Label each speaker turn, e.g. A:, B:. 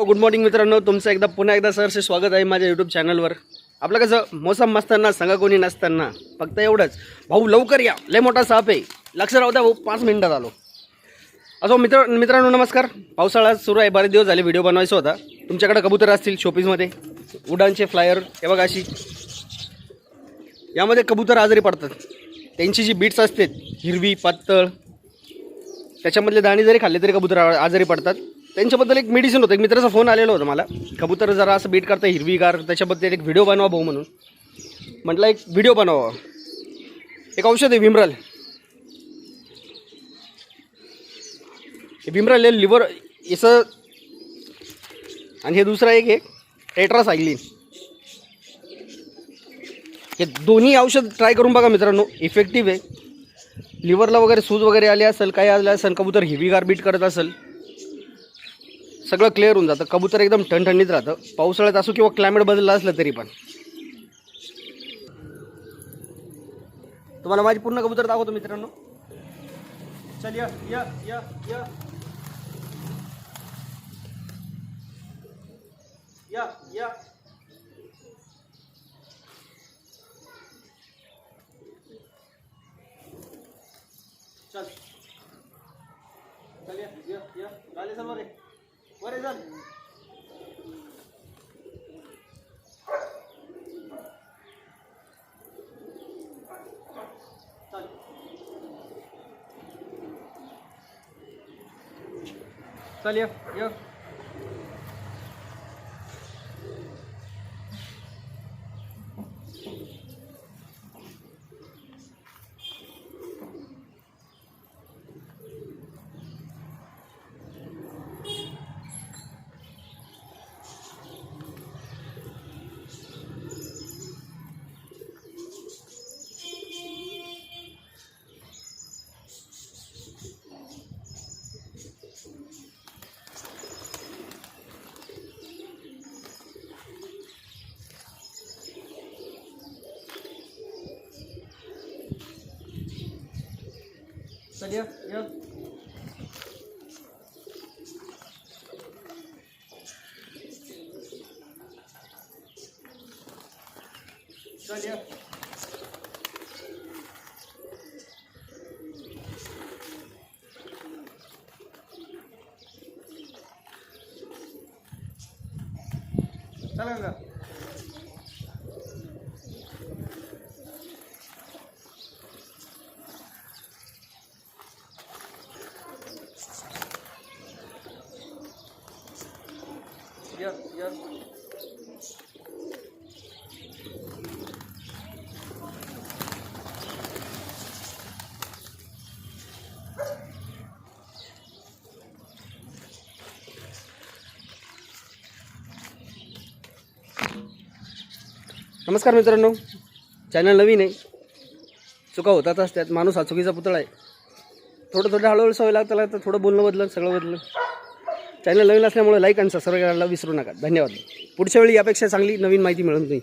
A: Good morning मित्रांनो, तुमचं पुन्हा एकदा सरसे स्वागत आहे माझ्या यूट्यूब चॅनलवर. आपलं कसं मोसम मस्ताना सांगा कोणी नसताना फक्त एवढंच, भाऊ लवकर या, लय मोठा साप आहे, लक्ष राहू द्या भाऊ, 5 मिनिटात आलो. असो मित्रांनो नमस्कार. पावसाळा सुरू आहे, बरेच दिवस झाले व्हिडिओ बनवायचा होता. तुमच्याकडे कबूतर असतील शोपीसमध्ये, उडानचे फ्लायर हे बघा अशी, यामध्ये कबूतर आजारी पडतात. त्यांची जी बीट्स असते हिरवी पातळ, त्याच्यामधले दाणे जरी खाल्ले तरी कबूतर आजारी पडतात. त्यांच्याबद्दल एक मेडिसिन होतं. एक मित्राचा फोन आलेला होता मला, कबूतर जरा असं बीट करता हिरवीगार, त्याच्याबद्दल एक व्हिडिओ बनवा भाऊ म्हणून. म्हटलं एक व्हिडिओ बनवा. एक औषध आहे विमरल, हे विमरल आहे लिव्हर याचं, आणि हे दुसरं एक आहे टेट्रासायक्लिन. हे दोन्ही औषध ट्राय करून बघा मित्रांनो, इफेक्टिव्ह आहे. लिव्हरला वगैरे सूज वगैरे आली असेल, काय आलं असेल, कबूतर हिरवीगार बीट करत असेल, सगळं क्लिअर होऊन जातं. कबूतर एकदम ठणठणीत राहतं, पावसाळ्यात असो किंवा क्लायमेट बदलला असलं तरी पण. तुम्हाला माझी पूर्ण कबूतर दाखवतो मित्रांनो. चल या या या या या या चल चल या या या गाले चल वरे वरे चल. चल चल या या चल या या चल या चला ना. या या नमस्कार मित्रांनो, चॅनल नवीन आहे, चुका होतातच, त्यात माणूस हा चुकीचा पुतळा आहे. थोडं हळूहळू सवय लागतं थोडं बोलणं बदलं, सगळं बदलं. चॅनल नवीन असल्यामुळे लाईक आणि सबस्क्राईब करायला विसरू नका. धन्यवाद. पुढच्या वेळी यापेक्षा चांगली नवीन माहिती मिळून जाईल.